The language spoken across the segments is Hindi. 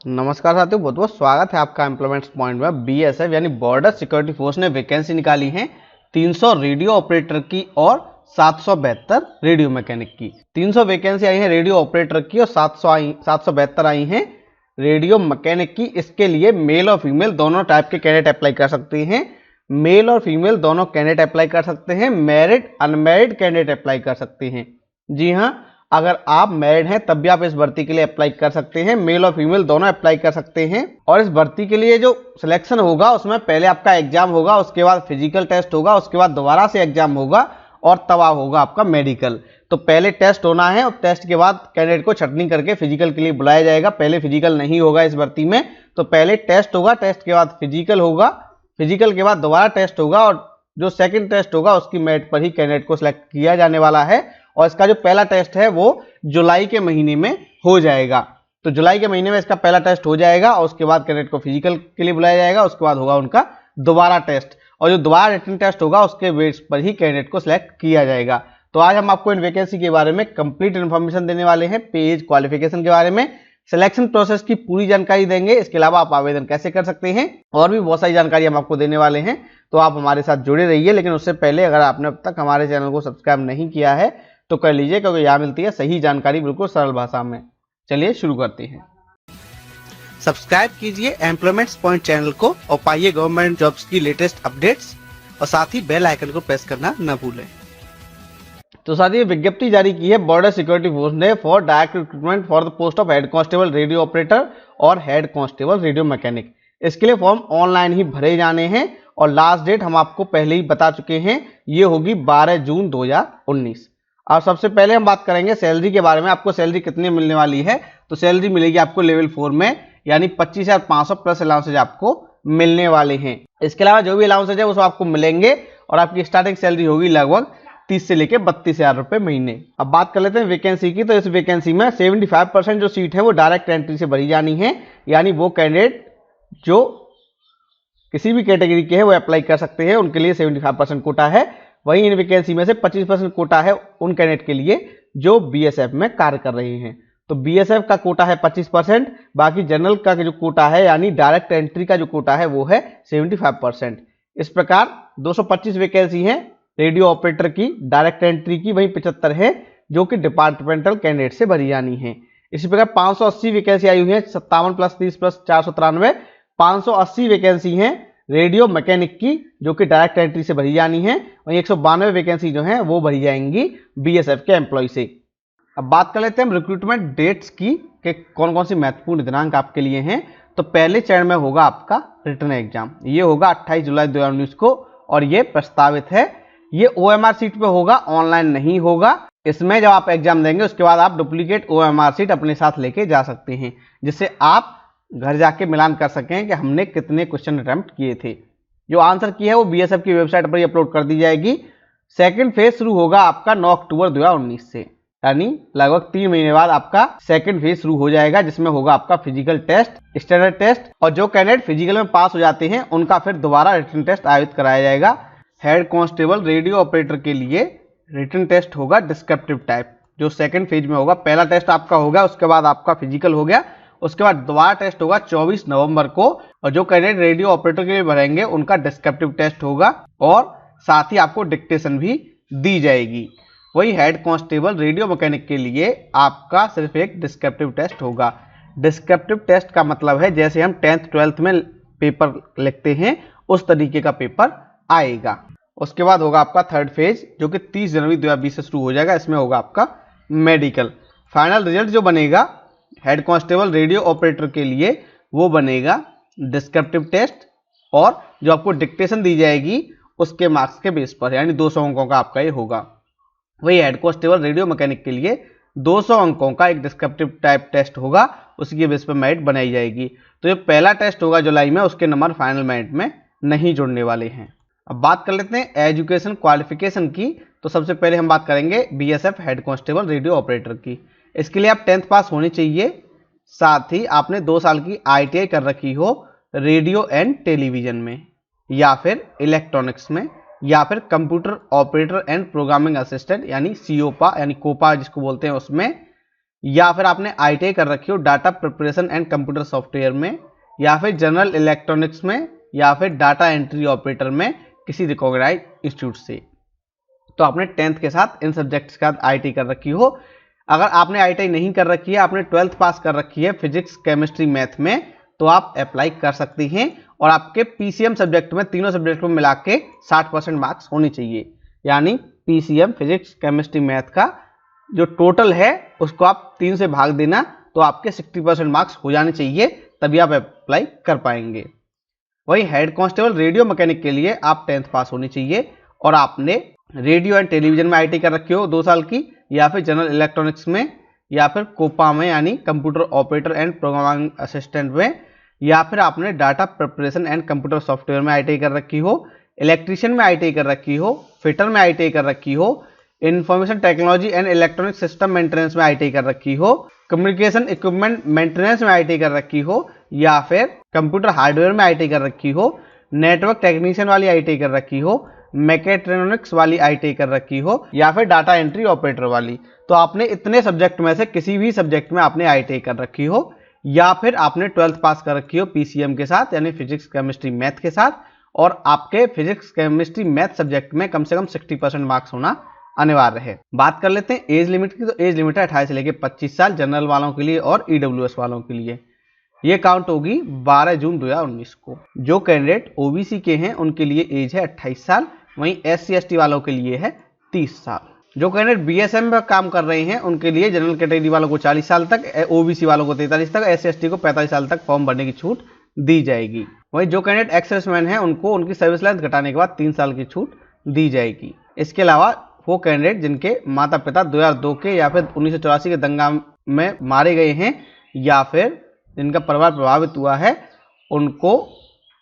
नमस्कार साथियों, बहुत बहुत स्वागत है आपका एम्प्लॉयमेंट्स पॉइंट में। बीएसएफ यानी बॉर्डर सिक्योरिटी फोर्स ने वैकेंसी निकाली है 300 रेडियो ऑपरेटर की और 772 रेडियो मैकेनिक की। 300 वैकेंसी आई है रेडियो ऑपरेटर की और 772 आई हैं रेडियो मैकेनिक की। इसके लिए मेल और फीमेल दोनों टाइप के कैंडिडेट अप्लाई कर सकते हैं। मेल और फीमेल दोनों कैंडिडेट अप्लाई कर सकते हैं। मैरिड अनमैरिड कैंडिडेट अप्लाई कर सकते हैं। जी हाँ, अगर आप मैरिड हैं तब भी आप इस भर्ती के लिए अप्लाई कर सकते हैं। मेल और फीमेल दोनों अप्लाई कर सकते हैं। और इस भर्ती के लिए जो सिलेक्शन होगा उसमें पहले आपका एग्जाम होगा, उसके बाद फिजिकल टेस्ट होगा, उसके बाद दोबारा से एग्जाम होगा और तब होगा आपका मेडिकल। तो पहले टेस्ट होना है और टेस्ट के बाद कैंडिडेट को छटनी करके फिजिकल के लिए बुलाया जाएगा। पहले फिजिकल नहीं होगा इस भर्ती में, तो पहले टेस्ट होगा, टेस्ट के बाद फिजिकल होगा, फिजिकल के बाद दोबारा टेस्ट होगा और जो सेकंड टेस्ट होगा उसकी मेरिट पर ही कैंडिडेट को सिलेक्ट किया जाने वाला है। और इसका जो पहला टेस्ट है वो जुलाई के महीने में हो जाएगा। तो जुलाई के महीने में इसका पहला टेस्ट हो जाएगा और उसके बाद कैंडिडेट को फिजिकल के लिए बुलाया जाएगा। उसके बाद होगा उनका दोबारा टेस्ट और जो दोबारा रिटन टेस्ट होगा उसके बेस पर ही कैंडिडेट को सिलेक्ट किया जाएगा। तो आज हम आपको इन वैकेंसी के बारे में कंप्लीट इन्फॉर्मेशन देने वाले हैं। पेज क्वालिफिकेशन के बारे में, सिलेक्शन प्रोसेस की पूरी जानकारी देंगे। इसके अलावा आप आवेदन कैसे कर सकते हैं और भी बहुत सारी जानकारी हम आपको देने वाले हैं। तो आप हमारे साथ जुड़े रहिए। लेकिन उससे पहले अगर आपने अब तक हमारे चैनल को सब्सक्राइब नहीं किया है तो कर लीजिए, क्योंकि यहाँ मिलती है सही जानकारी बिल्कुल सरल भाषा में। चलिए शुरू करते हैं। सब्सक्राइब कीजिए एम्प्लॉयमेंट्स पॉइंट चैनल को और पाइए गवर्नमेंट जॉब्स की लेटेस्ट अपडेट्स और साथ ही बेल आइकन को प्रेस करना न भूलें। तो साथ ही विज्ञप्ति जारी की है बॉर्डर सिक्योरिटी फोर्स ने for direct recruitment for the post of head constable radio operator और हेड कांस्टेबल रेडियो मैकेनिक। इसके लिए फॉर्म ऑनलाइन ही भरे जाने हैं और लास्ट डेट हम आपको पहले ही बता चुके हैं, ये होगी 12 जून 2019। और सबसे पहले हम बात करेंगे सैलरी के बारे में। आपको सैलरी कितनी मिलने वाली है? तो सैलरी मिलेगी आपको लेवल 4 में, यानी 25,500 प्लस अलाउंसेज आपको मिलने वाले हैं। इसके अलावा जो भी अलाउंसेज है वो सब आपको मिलेंगे और आपकी स्टार्टिंग सैलरी होगी लगभग 30 से लेकर 32,000 रुपए महीने। अब बात कर लेते हैं वैकेंसी की। तो इस वैकेंसी में 75% जो सीट है वो डायरेक्ट एंट्री से भरी जानी है, यानी वो कैंडिडेट जो किसी भी कैटेगरी के हैं वो अप्लाई कर सकते हैं, उनके लिए 75% कोटा है। वहीं इन वैकेंसी में से 25% कोटा है उन कैंडिडेट के लिए जो बीएसएफ में कार्य कर रहे हैं। तो बीएसएफ का कोटा है 25%, बाकी जनरल का जो कोटा है यानी डायरेक्ट एंट्री का जो कोटा है वो है 75%। इस प्रकार 225 वैकेंसी हैं रेडियो ऑपरेटर की डायरेक्ट एंट्री की, वहीं 75 है जो कि डिपार्टमेंटल कैंडिडेट से भरी जानी है। इसी प्रकार 580 वैकेंसी आई हुई है 57 प्लस 30 प्लस 493, 580 वैकेंसी हैं रेडियो मैकेनिक की जो कि डायरेक्ट एंट्री से भरी जानी है। वहीं 192 वैकेंसी जो हैं वो भरी जाएंगी बीएसएफ के एम्प्लॉय से। अब बात कर लेते हैं हम रिक्रूटमेंट डेट्स की कि कौन कौन सी महत्वपूर्ण दिनांक आपके लिए हैं। तो पहले चरण में होगा आपका रिटन एग्जाम, ये होगा 28 जुलाई 2019 को और ये प्रस्तावित है। ये ओएमआर सीट पे होगा, ऑनलाइन नहीं होगा। इसमें जब आप एग्जाम देंगे उसके बाद आप डुप्लीकेट ओएमआर सीट अपने साथ लेके जा सकते हैं, जिससे आप घर जाके मिलान कर सकें कि हमने कितने क्वेश्चन अटेम्प्ट किए थे। जो आंसर की है वो बीएसएफ की वेबसाइट पर ही अपलोड कर दी जाएगी। सेकंड फेज शुरू होगा आपका 9 अक्टूबर 2019 से, यानी लगभग 3 महीने बाद आपका सेकंड फेज शुरू हो जाएगा, जिसमें होगा आपका फिजिकल टेस्ट, स्टैंडर्ड टेस्ट, और जो कैंडिडेट फिजिकल में पास हो जाते हैं उनका फिर दोबारा रिटन टेस्ट आयोजित कराया जाएगा। हेड कांस्टेबल रेडियो ऑपरेटर के लिए रिटन टेस्ट होगा डिस्क्रिप्टिव टाइप, जो सेकंड फेज में होगा। पहला टेस्ट आपका होगा, उसके बाद आपका फिजिकल हो गया, उसके बाद दोबारा टेस्ट होगा 24 नवंबर को और जो कैंडिडेट रेडियो ऑपरेटर के लिए भरेंगे उनका डिस्क्रिप्टिव टेस्ट होगा और साथ ही आपको डिक्टेशन भी दी जाएगी। वही हेड कांस्टेबल रेडियो मैकेनिक के लिए आपका सिर्फ एक डिस्क्रिप्टिव टेस्ट होगा। डिस्क्रिप्टिव टेस्ट का मतलब है जैसे हम 10th 12th में पेपर लिखते हैं उस तरीके का पेपर आएगा। उसके बाद होगा आपका थर्ड फेज जो कि 30 जनवरी 2020 से शुरू हो जाएगा। इसमें होगा आपका मेडिकल। फाइनल रिजल्ट जो बनेगा हेड कांस्टेबल रेडियो ऑपरेटर के लिए वो बनेगा डिस्क्रिप्टिव टेस्ट और जो आपको डिक्टेशन दी जाएगी उसके मार्क्स के बेस पर, यानी 200 अंकों का आपका ये होगा। वही हेड कांस्टेबल रेडियो मैकेनिक के लिए 200 अंकों का एक डिस्क्रिप्टिव टाइप टेस्ट होगा, उसी के बेस पर मेरिट बनाई जाएगी। तो ये पहला टेस्ट होगा जुलाई में, उसके नंबर फाइनल मेरिट में नहीं जुड़ने वाले हैं। अब बात कर लेते हैं एजुकेशन क्वालिफिकेशन की। तो सबसे पहले हम बात करेंगे BSF head constable radio operator की। इसके लिए आप 10th पास होनी चाहिए, साथ ही आपने 2 साल की आईटीआई कर रखी हो रेडियो एंड टेलीविजन में या फिर इलेक्ट्रॉनिक्स में या फिर computer operator and programming assistant यानी सीओपा यानी कोपा जिसको बोलते हैं उसमें, या फिर आपने ITI कर रखी हो data preparation and computer software में, या फिर जनरल इलेक्ट्रॉनिक्स में, या फिर डाटा एंट्री ऑपरेटर में किसी रिकॉग्नाइज्ड इंस्टीट्यूट से। तो आपने 10th के साथ इन सब्जेक्ट्स के साथ ITI कर रखी हो। अगर आपने ITI नहीं कर रखी है, आपने 12th पास कर रखी है फिजिक्स, केमिस्ट्री, मैथ में, तो आप अप्लाई कर सकती हैं और आपके PCM सब्जेक्ट में, तीनों सब्जेक्ट में मिला के 60% मार्क्स होने चाहिए। यानी PCM फिजिक्स, केमिस्ट्री, मैथ का जो टोटल है उसको आप 3 से भाग देना, तो आपके 60% मार्क्स हो जाने चाहिए, तभी आप अप्लाई कर पाएंगे। वही हेड कांस्टेबल रेडियो मैकेनिक के लिए आप 10th पास होनी चाहिए और आपने रेडियो एंड टेलीविजन में ITI कर रखी हो 2 साल की, या फिर जनरल इलेक्ट्रॉनिक्स में, या फिर कोपा में यानी computer operator and programming assistant में, या फिर आपने data preparation and computer software में ITI कर रखी हो, इलेक्ट्रीशियन में ITI कर रखी हो, फिटर में ITI कर रखी हो, information technology and electronic system maintenance में ITI कर रखी हो, कम्युनिकेशन इक्विपमेंट मेंटेनेंस में ITI कर रखी हो, या फिर कंप्यूटर हार्डवेयर में ITI कर रखी हो, नेटवर्क टेक्नीशियन वाली ITI कर रखी हो, मैकेट्रॉनिक्स वाली ITI कर रखी हो, या फिर डाटा एंट्री ऑपरेटर वाली। तो आपने इतने सब्जेक्ट में से किसी भी सब्जेक्ट में आपने ITI कर रखी हो, या फिर आपने 12th पास कर रखी हो PCM के साथ यानी फिजिक्स, केमिस्ट्री, मैथ के साथ, और आपके फिजिक्स, केमिस्ट्री, मैथ सब्जेक्ट में कम से कम 60% मार्क्स होना अनिवार्य है। बात कर लेते हैं एज लिमिट की। तो एज लिमिट है 28 से लेकर 25 साल जनरल वालों के लिए और EWS वालों के लिए। ये काउंट होगी 12 जून 2019 को। जो कैंडिडेट OBC के हैं उनके लिए एज है 28 साल, वहीं SC ST वालों के लिए है 30 साल। जो कैंडिडेट BSM में काम कर रहे हैं उनके लिए जनरल कैटेगरी वालों को 40 साल तक, OBC वालों को 43 तक, SC ST को 45 साल तक फॉर्म भरने की छूट दी जाएगी। वहीं जो कैंडिडेट एक्स सर्विसमैन है उनको उनकी सर्विस लेंथ घटाने के बाद 3 साल की छूट दी जाएगी। इसके अलावा वो कैंडिडेट जिनके माता पिता 2002 के या फिर 1984 के दंगा में मारे गए हैं, या फिर जिनका परिवार प्रभावित हुआ है, उनको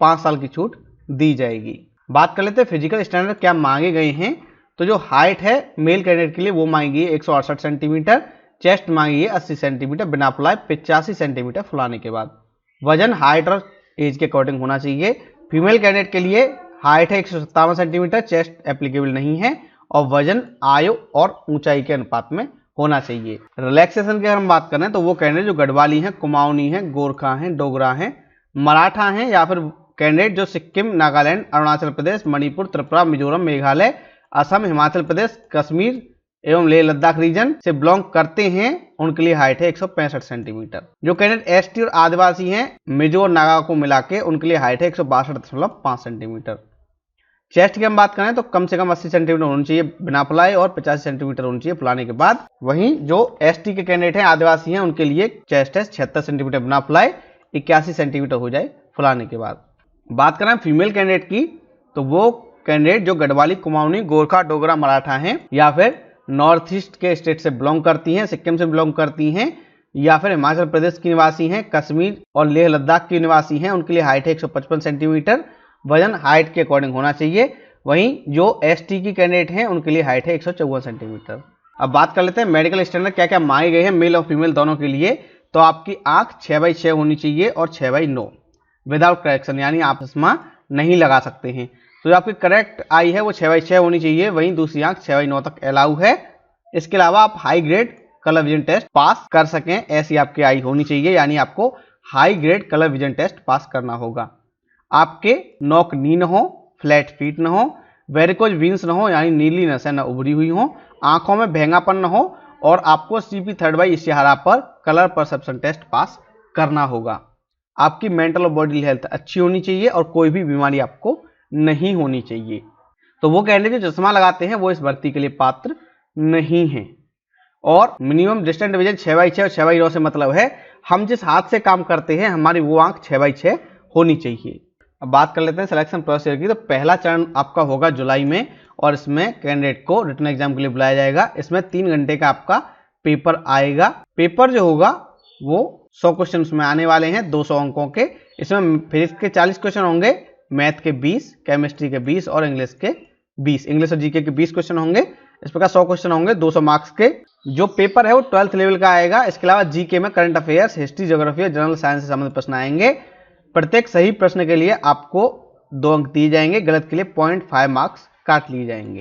5 साल की छूट दी जाएगी। बात कर लेते हैं फिजिकल स्टैंडर्ड क्या मांगे गए हैं। तो जो हाइट है मेल कैंडिडेट के लिए वो मांगी है 168 सेंटीमीटर, चेस्ट मांगी है 80 सेंटीमीटर बिना फुलाए, 85 सेंटीमीटर फुलाने के बाद। वजन हाइट और एज के अकॉर्डिंग होना चाहिए। फीमेल कैंडिडेट के लिए हाइट है 157 सेंटीमीटर, चेस्ट एप्लीकेबल नहीं है, और वजन आयु और ऊंचाई के अनुपात में होना चाहिए। रिलैक्सेशन की अगर हम बात करें तो वो कैंडिडेट जो गढ़वाली हैं, कुमाऊनी हैं, गोरखा हैं, डोगरा हैं, मराठा हैं, या फिर कैंडिडेट जो सिक्किम, नागालैंड, अरुणाचल प्रदेश, मणिपुर, त्रिपुरा, मिजोरम, मेघालय, असम, हिमाचल प्रदेश, कश्मीर एवं लेह लद्दाख रीजन से बिलोंग करते हैं, उनके लिए हाइट है 165 सेंटीमीटर। जो कैंडिडेट ST और आदिवासी हैं, मिजो और नागा को मिला के, उनके लिए हाइट है 162.5 सेंटीमीटर। चेस्ट की हम बात करें तो कम से कम 80 सेंटीमीटर होनी चाहिए बिना फुलाए और 85 सेंटीमीटर होनी चाहिए फुलाने के बाद। वहीं जो ST के कैंडिडेट हैं, आदिवासी हैं, उनके लिए चेस्ट है 76 सेंटीमीटर बिना फुलाए, 81 सेंटीमीटर हो जाए फुलाने के बाद। बात करें फीमेल कैंडिडेट की तो वो कैंडिडेट जो गढ़वाली, कुमाऊनी, गोरखा, डोगरा, मराठा हैं, या फिर नॉर्थ ईस्ट के स्टेट से बिलोंग करती हैं, सिक्किम से बिलोंग करती हैं, या फिर हिमाचल प्रदेश की निवासी हैं, कश्मीर और लेह लद्दाख की निवासी हैं, उनके लिए हाइट है 155 सेंटीमीटर। वजन हाइट के अकॉर्डिंग होना चाहिए। वहीं जो ST की कैंडिडेट हैं उनके लिए हाइट है 154 सेंटीमीटर। अब बात कर लेते हैं मेडिकल स्टैंडर्ड क्या क्या मांगे गए हैं मेल और फीमेल दोनों के लिए। तो आपकी आंख 6/6 होनी चाहिए और 6/9 विदाउट करेक्शन, यानी आप चश्मा नहीं लगा सकते हैं। तो जो आपकी करेक्ट आई है वो 6/6 होनी चाहिए, वहीं दूसरी आंख 6/9 तक अलाउ है। इसके अलावा आप high grade colour vision test pass कर सकें ऐसी आपकी आई होनी चाहिए, यानी आपको high grade colour vision test pass करना होगा। आपके नोक नी न हो, फ्लैट फीट न हो, वेरिकोज वीन्स न हो यानी नीली नसें न उभरी हुई हो, आंखों में भेंगापन न हो, और आपको CP3 इश्तिहारा पर कलर परसेप्शन टेस्ट पास करना होगा। आपकी मेंटल और बॉडी हेल्थ अच्छी होनी चाहिए और कोई भी बीमारी आपको नहीं होनी चाहिए। तो वो कैंडिडेट जो चश्मा लगाते हैं वो इस भर्ती के लिए पात्र नहीं है। और मिनिमम डिस्टेंस डिवीजन 6/6 और 6/9 से मतलब है हम जिस हाथ से काम करते हैं हमारी वो आंख 6/6 होनी चाहिए। अब बात कर लेते हैं सिलेक्शन प्रोसीजर की। तो पहला चरण आपका होगा जुलाई में, और इसमें कैंडिडेट को रिटन एग्जाम के लिए बुलाया जाएगा। इसमें 3 घंटे का आपका पेपर आएगा। पेपर जो होगा वो 100 क्वेश्चन में आने वाले हैं, 200 अंकों के। इसमें फिजिक्स के 40 क्वेश्चन होंगे, मैथ के 20, केमिस्ट्री के 20 और इंग्लिश के 20, इंग्लिश और जीके के 20 क्वेश्चन होंगे। इस प्रकार 100 क्वेश्चन होंगे 200 मार्क्स के। जो पेपर है वो 12th लेवल का आएगा। इसके अलावा जीके में करंट अफेयर्स, हिस्ट्री, ज्योग्राफी और जनरल साइंस से संबंधित प्रश्न आएंगे। प्रत्येक सही प्रश्न के लिए आपको 2 अंक दिए जाएंगे, गलत के लिए 0.5 मार्क्स काट लिए जाएंगे,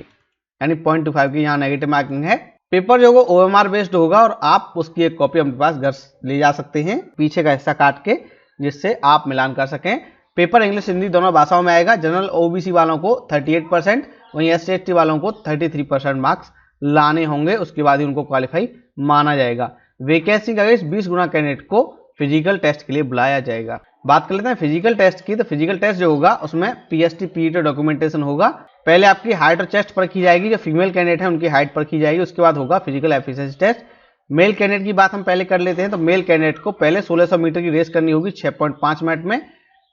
यानी 0.25 की यहाँ नेगेटिव मार्किंग है पेपर जो होगा OMR बेस्ड होगा और आप उसकी एक कॉपी अपने पास घर ले जा सकते हैं पीछे का हिस्सा काट के, जिससे आप मिलान कर सकें। पेपर इंग्लिश हिंदी दोनों भाषाओं में आएगा। जनरल OBC वालों को 38%, वहीं SC/ST वालों को 33% मार्क्स लाने होंगे, उसके बाद ही उनको क्वालिफाई माना जाएगा। वैकेंसी का 20 गुना कैंडिडेट को फिजिकल टेस्ट के लिए बुलाया जाएगा। बात कर लेते हैं फिजिकल टेस्ट की। तो फिजिकल टेस्ट जो होगा उसमें PST PET डॉक्यूमेंटेशन होगा। पहले आपकी हाइट और चेस्ट पर की जाएगी, जो फीमेल कैंडिडेट है उनकी हाइट पर की जाएगी। उसके बाद होगा physical efficiency test. Male candidate की बात हम पहले कर लेते हैं। तो मेल कैंडिडेट को पहले 1600 मीटर की रेस करनी होगी 6.5 मिनट में,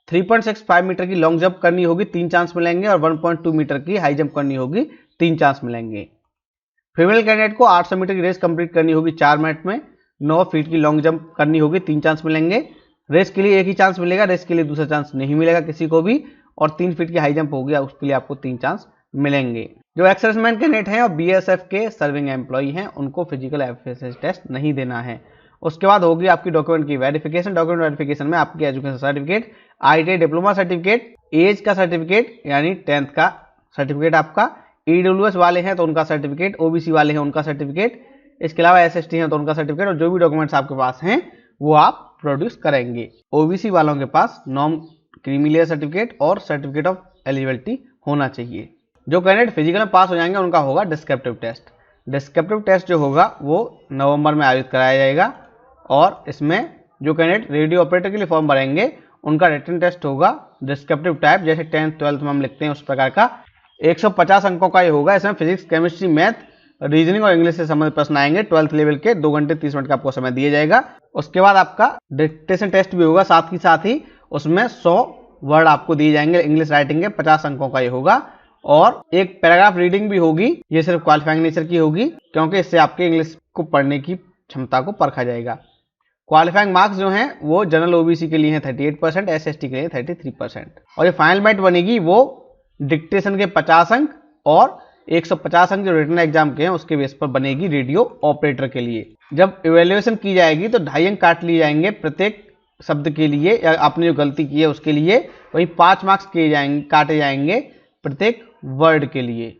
3.65 मीटर की लॉन्ग जंप करनी होगी, 3 चांस मिलेंगे, और 1.2 मीटर की हाई जंप करनी होगी, 3 चांस मिलेंगे। फीमेल कैंडिडेट को 800 मीटर की रेस कंप्लीट करनी होगी 4 मिनट में, 9 फीट की लॉन्ग जंप करनी होगी, 3 चांस मिलेंगे। रेस के लिए एक ही चांस मिलेगा, रेस के लिए दूसरा चांस नहीं मिलेगा किसी को भी, और 3 फीट की हाई जंप होगी, उसके लिए आपको 3 चांस मिलेंगे। जो एक्स सर्विसमैन कैंडिडेट हैं और BSF के सर्विंग एम्प्लॉई हैं, उनको फिजिकल एफिशिएंसी टेस्ट नहीं देना है। उसके बाद होगी आपकी डॉक्यूमेंट की वेरिफिकेशन। डॉक्यूमेंट वेरिफिकेशन में आपकी education certificate, ITI diploma certificate, age का सर्टिफिकेट यानी 10th का सर्टिफिकेट आपका, EWS वाले हैं तो उनका सर्टिफिकेट, OBC वाले हैं उनका सर्टिफिकेट, इसके अलावा SST हैं तो उनका सर्टिफिकेट, और जो भी डॉक्यूमेंट्स आपके पास हैं वो आप प्रोड्यूस करेंगे। OBC वालों के पास नॉन क्रीमी लेयर सर्टिफिकेट और सर्टिफिकेट ऑफ एलिजिबिलिटी होना चाहिए। जो कैंडिडेट फिजिकल में पास हो जाएंगे उनका होगा डिस्क्रिप्टिव टेस्ट। डिस्क्रिप्टिव टेस्ट जो होगा वो नवंबर में आयोजित कराया जाएगा, और इसमें जो कैंडिडेट रेडियो ऑपरेटर के लिए फॉर्म भरेंगे उनका रिटन टेस्ट होगा डिस्क्रिप्टिव टाइप, जैसे 10th 12th में हम लिखते हैं उस प्रकार का, 150 अंकों का ये होगा। इसमें फिजिक्स, केमिस्ट्री, मैथ, रीजनिंग और इंग्लिश से संबंधित प्रश्न आएंगे। 12th लेवल के 2 घंटे 30 मिनट का आपको समय दिया जाएगा। उसके बाद आपका डिक्टेशन टेस्ट भी होगा, साथ ही उसमें 100 वर्ड आपको दिए जाएंगे इंग्लिश राइटिंग के, 50 अंकों का ये होगा, और एक पैराग्राफ रीडिंग भी होगी। ये सिर्फ क्वालिफाइंग नेचर की होगी, क्योंकि इससे आपके इंग्लिश को पढ़ने की क्षमता को परखा जाएगा। क्वालिफाइंग मार्क्स जो हैं वो जनरल OBC के लिए हैं 38%, SST के लिए 33%, और ये फाइनल मेरिट बनेगी वो डिक्टेशन के 50 अंक और 150 अंक जो रिटन एग्जाम के हैं उसके बेस पर बनेगी रेडियो ऑपरेटर के लिए। जब इवेल्युएशन की जाएगी तो 2.5 अंक काट लिए जाएंगे प्रत्येक शब्द के लिए, या आपने जो गलती की है उसके लिए, वहीं 5 मार्क्स काटे जाएंगे प्रत्येक वर्ड के लिए।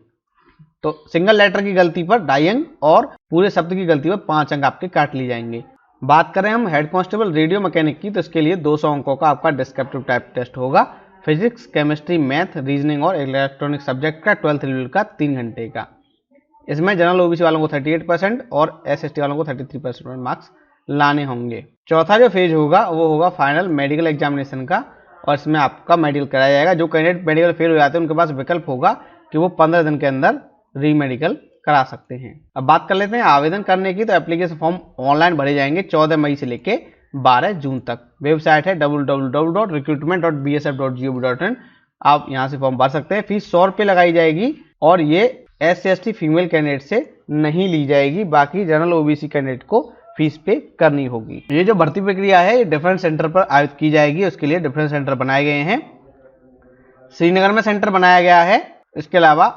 तो सिंगल लेटर की गलती पर 2.5 अंक और पूरे शब्द की गलती पर 5 अंक आपके काट लिए जाएंगे। बात करें हम हेड कांस्टेबल रेडियो मैकेनिक की, तो इसके लिए 200 अंकों का आपका डिस्क्रिप्टिव टाइप टेस्ट होगा। फिजिक्स, केमिस्ट्री, मैथ, रीजनिंग और इलेक्ट्रॉनिक सब्जेक्ट का 12th लेवल का 3 घंटे का। इसमें जनरल OBC वालों को 38% और SST वालों को 33% मार्क्स लाने होंगे। चौथा जो फेज होगा वो होगा फाइनल मेडिकल एग्जामिनेशन का, और इसमें आपका मेडिकल कराया जाएगा। जो कैंडिडेट मेडिकल फेल हो जाते हैं उनके पास विकल्प होगा कि वो 15 दिन के अंदर रीमेडिकल करा सकते हैं। अब बात कर लेते हैं आवेदन करने की। तो एप्लीकेशन फॉर्म ऑनलाइन भरे जाएंगे 14 मई से लेके 12 जून तक। वेबसाइट है www.recruitment.bsf.gov.in। आप यहाँ से फॉर्म भर सकते हैं। फीस 100 रुपये लगाई जाएगी, और ये SC/ST फीमेल कैंडिडेट से नहीं ली जाएगी, बाकी जनरल OBC कैंडिडेट को फीस पे करनी होगी। ये जो भर्ती प्रक्रिया है ये डिफरेंट सेंटर पर आयोजित की जाएगी। उसके लिए डिफरेंट सेंटर बनाए गए हैं। श्रीनगर में सेंटर बनाया गया है, इसके अलावा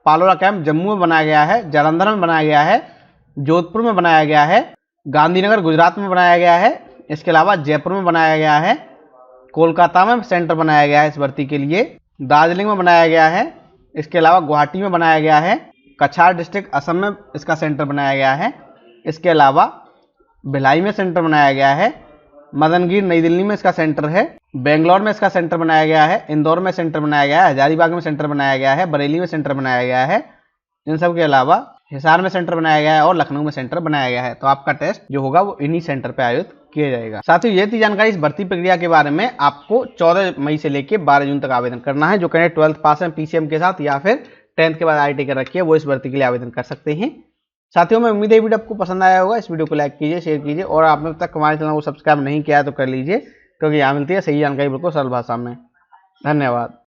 पालोरा कैंप जम्मू में बनाया गया है, जालंधर में बनाया गया है, जोधपुर में बनाया गया है, गांधीनगर गुजरात में बनाया गया है, इसके अलावा जयपुर में बनाया गया है, कोलकाता में सेंटर बनाया गया है इस भर्ती के लिए, दार्जिलिंग में बनाया गया है, इसके अलावा गुवाहाटी में बनाया गया है, कछार डिस्ट्रिक्ट असम में इसका सेंटर बनाया गया है, इसके अलावा भिलाई में सेंटर बनाया गया है, मदनगीर नई दिल्ली में इसका सेंटर है, बेंगलोर में इसका सेंटर बनाया गया है, इंदौर में सेंटर बनाया गया है, हजारीबाग में सेंटर बनाया गया है, बरेली में सेंटर बनाया गया है, इन सब के अलावा हिसार में सेंटर बनाया गया है और लखनऊ में सेंटर बनाया गया है। तो आपका टेस्ट जो होगा वो इन्हीं सेंटर पर आयोजित किया जाएगा। साथियों ये थी जानकारी इस भर्ती प्रक्रिया के बारे में। आपको 14 मई से लेकर 12 जून तक आवेदन करना है। जो कैंडिडेट 12th पास है PCM के साथ या फिर 10th के बाद IIT कर रखी है वो इस भर्ती के लिए आवेदन कर सकते हैं। साथियों मैं उम्मीद है वीडियो आपको पसंद आया होगा। इस वीडियो को लाइक कीजिए, शेयर कीजिए, और आपने अब तक हमारे चैनल को सब्सक्राइब नहीं किया है तो कर लीजिए, क्योंकि यहाँ मिलती है सही जानकारी बिल्कुल सरल भाषा में। धन्यवाद।